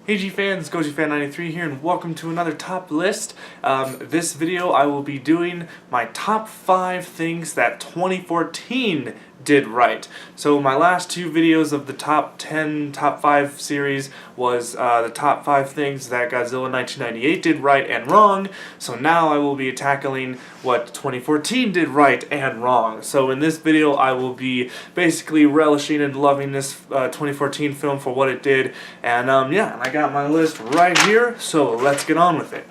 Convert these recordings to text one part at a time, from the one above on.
Hey G fans, GojiFan1993 here, and welcome to another top list. This video I will be doing my top 5 things that 2014 did right. So my last two videos of the top 10, top 5 series was the top 5 things that Godzilla 1998 did right and wrong. So now I will be tackling what 2014 did right and wrong. So in this video I will be basically relishing and loving this 2014 film for what it did. And yeah, and I got my list right here, so let's get on with it.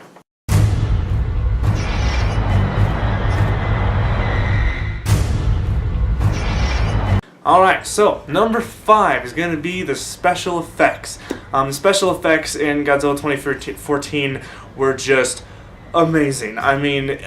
Alright, so number 5 is going to be the special effects. The special effects in Godzilla 2014 were just amazing. I mean,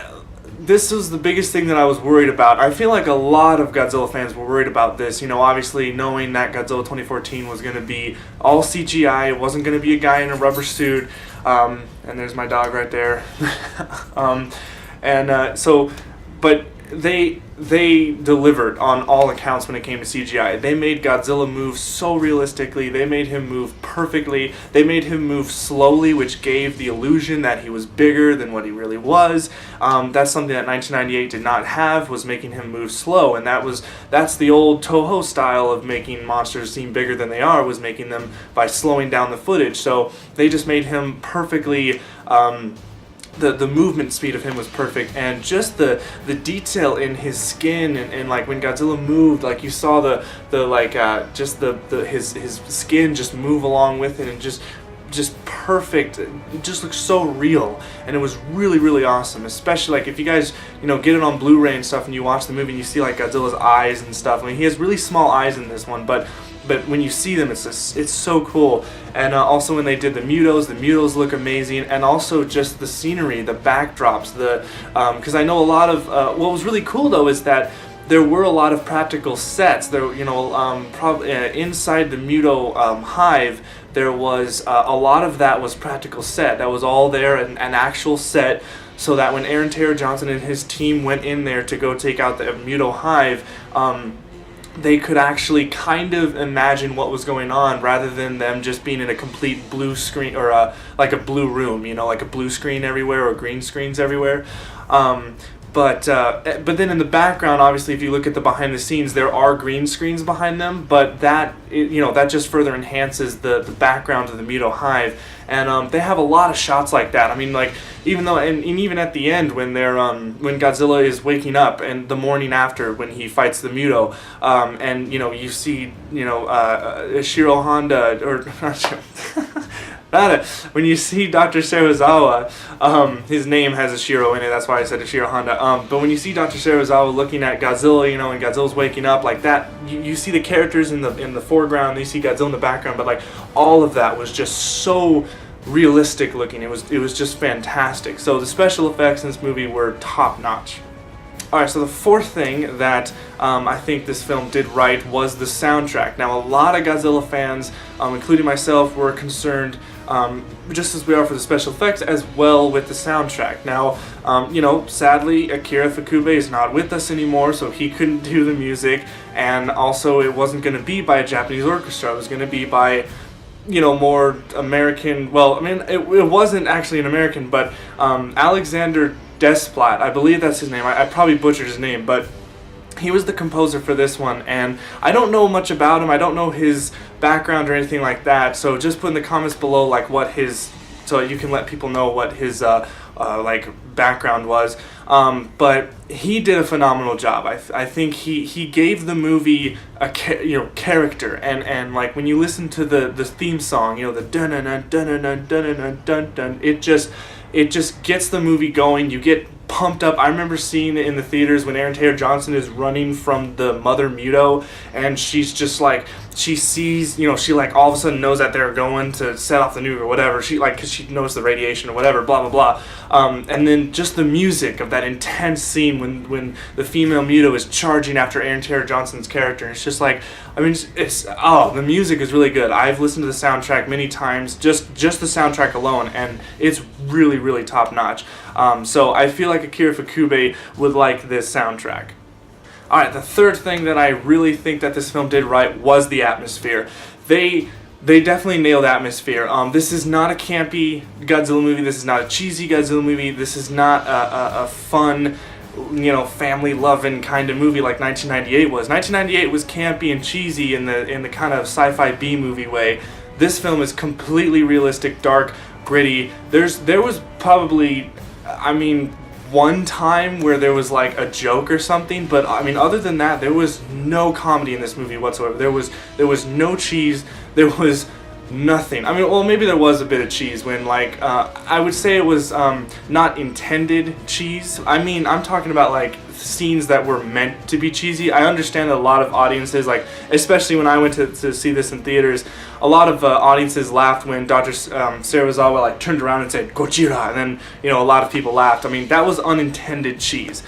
this was the biggest thing that I was worried about. I feel like a lot of Godzilla fans were worried about this, you know, obviously knowing that Godzilla 2014 was going to be all CGI, it wasn't going to be a guy in a rubber suit, and there's my dog right there. But they delivered on all accounts when it came to CGI. They made Godzilla move so realistically, they made him move perfectly, they made him move slowly, which gave the illusion that he was bigger than what he really was. That's something that 1998 did not have, was making him move slow, and that's the old Toho style of making monsters seem bigger than they are, was making them by slowing down the footage. So they just made him perfectly the movement speed of him was perfect, and just the detail in his skin and like when Godzilla moved, like you saw his skin just move along with it, and just perfect. It just looks so real, and it was really awesome. Especially like if you guys get it on Blu-ray and stuff, and you watch the movie and you see like Godzilla's eyes and stuff. I mean, he has really small eyes in this one, but when you see them, it's so cool. And also when they did the mutos look amazing, and also just the scenery, the backdrops, because I know a lot of what was really cool though is that there were a lot of practical sets. There, inside the Muto hive, there was a lot of that was practical set. That was all there, an actual set, so that when Aaron Taylor Johnson and his team went in there to go take out the Muto hive, they could actually kind of imagine what was going on, rather than them just being in a complete blue screen, or like a blue room, like a blue screen everywhere or green screens everywhere. But then in the background, obviously, if you look at the behind the scenes, there are green screens behind them, but that just further enhances the background of the Muto hive, and they have a lot of shots like that. I mean, like even at the end when they're when Godzilla is waking up, and the morning after when he fights the Muto, and you see Shiro Honda, or when you see Dr. Serizawa, his name has a Shiro in it, that's why I said a Shiro Honda, but when you see Dr. Serizawa looking at Godzilla, and Godzilla's waking up like that, you see the characters in the foreground, and you see Godzilla in the background, but like all of that was just so realistic looking. It was just fantastic. So the special effects in this movie were top notch. Alright, so the fourth thing that I think this film did right was the soundtrack. Now, a lot of Godzilla fans, including myself, were concerned, just as we are for the special effects, as well with the soundtrack. Now, sadly, Akira Ifukube is not with us anymore, so he couldn't do the music, and also it wasn't going to be by a Japanese orchestra. It was going to be by more American. Well, I mean, it wasn't actually an American, but Alexander Desplat, I believe that's his name. I probably butchered his name, but he was the composer for this one, and I don't know much about him. I don't know his background or anything like that, so just put in the comments below like so you can let people know what his background was. But he did a phenomenal job. I think he gave the movie a character, and like when you listen to the theme song, the dun dun dun dun dun dun dun dun, it just gets the movie going. You get pumped up. I remember seeing it in the theaters when Aaron Taylor Johnson is running from the mother Muto, and she's just like, she sees, she like all of a sudden knows that they're going to set off the nuke or whatever. She like, because she knows the radiation or whatever, blah blah blah. And then just the music of that intense scene when the female Muto is charging after Aaron Taylor Johnson's character. It's just like, I mean, the music is really good. I've listened to the soundtrack many times, just the soundtrack alone, and it's really top notch. So I feel like Akira Ifukube would like this soundtrack. Alright, the third thing that I really think that this film did right was the atmosphere. They they definitely nailed atmosphere. This is not a campy Godzilla movie. This is not a cheesy Godzilla movie. This is not a fun, family-loving kind of movie like 1998 was. 1998 was campy and cheesy in the kind of sci-fi B-movie way. This film is completely realistic, dark, gritty. There was probably, one time where there was like a joke or something, but other than that, there was no comedy in this movie whatsoever. There was no cheese. There was nothing. Maybe there was a bit of cheese when, I would say it was not intended cheese. I'm talking about, like, scenes that were meant to be cheesy. I understand that a lot of audiences, like, especially when I went to see this in theaters, a lot of audiences laughed when Dr. Serizawa, like, turned around and said, "Gojira," and then, a lot of people laughed. That was unintended cheese.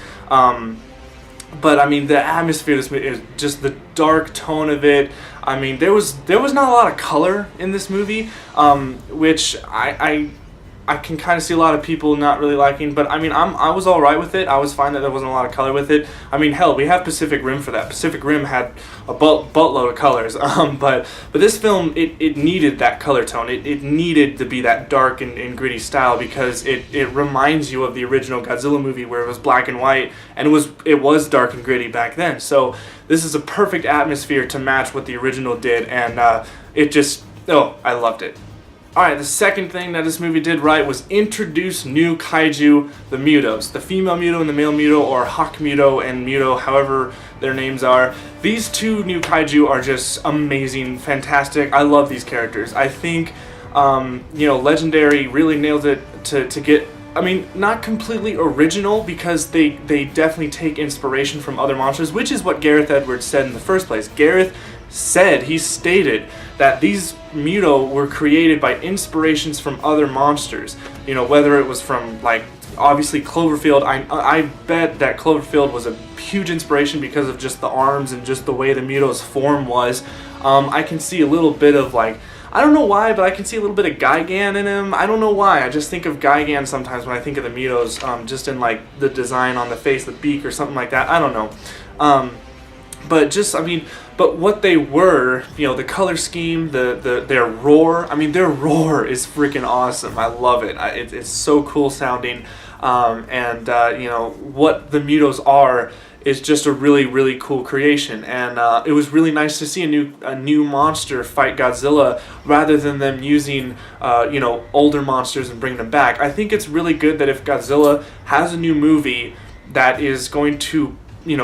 But the atmosphere of this movie is just the dark tone of it. There was not a lot of color in this movie, which I can kind of see a lot of people not really liking. But I was all right with it. I was fine that there wasn't a lot of color with it. Hell, we have Pacific Rim for that. Pacific Rim had a buttload of colors. But this film, it needed that color tone. It needed to be that dark and gritty style because it reminds you of the original Godzilla movie where it was black and white and it was dark and gritty back then. So this is a perfect atmosphere to match what the original did, and I loved it. Alright, the second thing that this movie did right was introduce new kaiju, the Mutos. The female Muto and the male Muto, or Hawk Muto and Muto, however their names are. These two new kaiju are just amazing, fantastic. I love these characters. I think, Legendary really nailed it to get, not completely original because they definitely take inspiration from other monsters, which is what Gareth Edwards said in the first place. Gareth stated that these Muto were created by inspirations from other monsters. Whether it was from, like, obviously Cloverfield. I bet that Cloverfield was a huge inspiration because of just the arms and just the way the Muto's form was. I can see a little bit of, like, I don't know why, but I can see a little bit of Gigan in him. I don't know why. I just think of Gigan sometimes when I think of the Mutos, just in, like, the design on the face, the beak, or something like that. I don't know. But what they were, the color scheme, their roar. Their roar is freaking awesome. I love it. It's so cool sounding. What the Mutos are is just a really, really cool creation. And it was really nice to see a new monster fight Godzilla rather than them using, older monsters and bringing them back. I think it's really good that if Godzilla has a new movie that is going to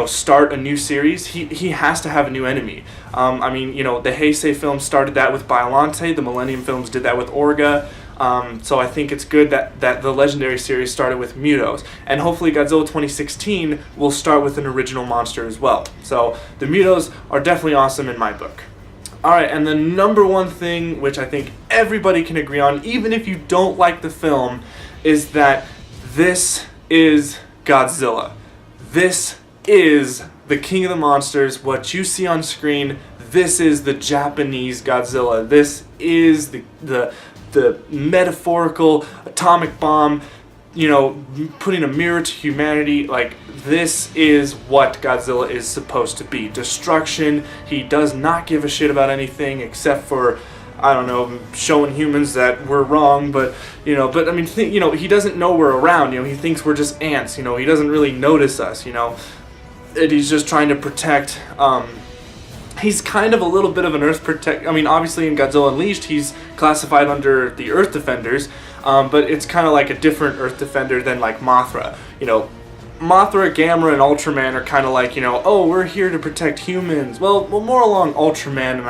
start a new series, he has to have a new enemy. The Heisei films started that with Biollante, the Millennium films did that with Orga, so I think it's good that the Legendary series started with Mutos, and hopefully Godzilla 2016 will start with an original monster as well. So the Mutos are definitely awesome in my book. Alright, and the number one thing, which I think everybody can agree on, even if you don't like the film, is that this is Godzilla. This is the king of the monsters. What you see on screen, this is the Japanese Godzilla. This is the metaphorical atomic bomb, putting a mirror to humanity. Like, this is what Godzilla is supposed to be. Destruction. He does not give a shit about anything except for, showing humans that we're wrong, but he doesn't know we're around. He thinks we're just ants. He doesn't really notice us. And he's just trying to protect. He's kind of a little bit of an Earth protect. Obviously in Godzilla Unleashed, he's classified under the Earth Defenders, but it's kind of like a different Earth Defender than like Mothra. Mothra, Gamera, and Ultraman are kind of like, we're here to protect humans. Well, more along Ultraman, and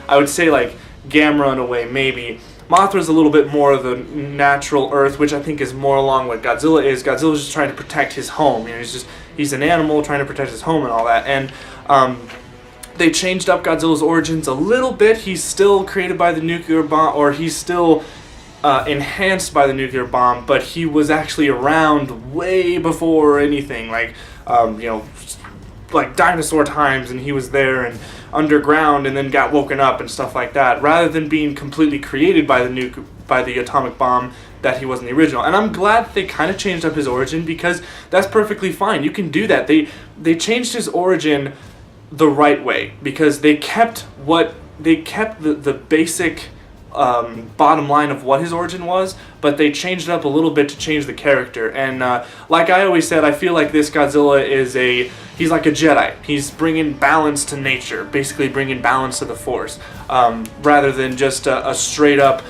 I would say like Gamera in a way, maybe. Mothra's a little bit more of the natural Earth, which I think is more along what Godzilla is. Godzilla's just trying to protect his home. He's an animal trying to protect his home and all that. And they changed up Godzilla's origins a little bit. He's still created by the nuclear bomb, or he's still enhanced by the nuclear bomb, but he was actually around way before anything, like dinosaur times, and he was there and underground and then got woken up and stuff like that, rather than being completely created by the atomic bomb that he was in the original. And I'm glad that they kind of changed up his origin, because that's perfectly fine. You can do that. They changed his origin the right way, because they kept what kept the basic bottom line of what his origin was, but they changed it up a little bit to change the character. And like I always said, I feel like this Godzilla he's like a Jedi. He's bringing balance to nature, basically bringing balance to the Force, rather than just a straight up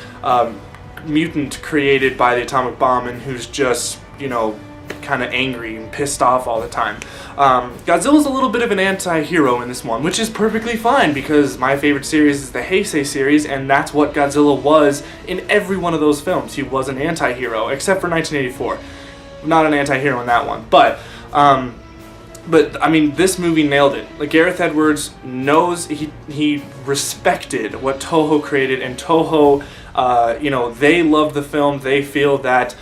mutant created by the atomic bomb and who's just, you know, kind of angry and pissed off all the time. Godzilla's a little bit of an anti-hero in this one, which is perfectly fine because my favorite series is the Heisei series, and that's what Godzilla was in every one of those films. He was an anti-hero, except for 1984. Not an anti-hero in that one, but I mean, this movie nailed it. Like, Gareth Edwards knows, he respected what Toho created, and Toho, you know, they love the film. They feel that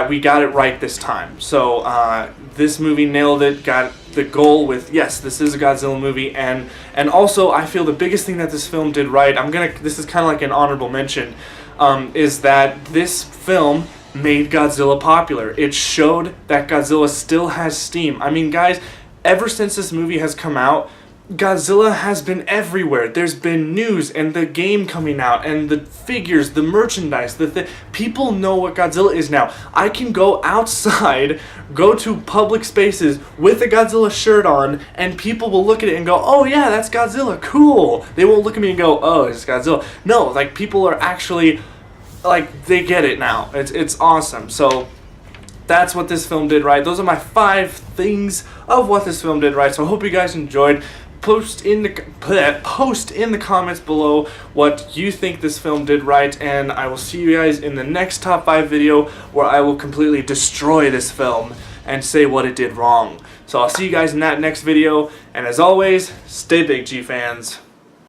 we got it right this time. So this movie nailed it, got the goal with, yes, this is a Godzilla movie, and also I feel the biggest thing that this film did right, this is kind of like an honorable mention, is that this film made Godzilla popular. It showed that Godzilla still has steam. I mean, guys, ever since this movie has come out, Godzilla has been everywhere. There's been news and the game coming out and the figures, the merchandise, people know what Godzilla is now. I can go outside, go to public spaces with a Godzilla shirt on, and people will look at it and go, oh yeah, that's Godzilla, cool. They won't look at me and go, oh, it's Godzilla. No, like, people are actually, like, they get it now. It's awesome. So that's what this film did right. Those are my 5 things of what this film did right. So I hope you guys enjoyed. Post in the comments below what you think this film did right, and I will see you guys in the next top 5 video where I will completely destroy this film and say what it did wrong. So I'll see you guys in that next video, and as always, stay big, G fans.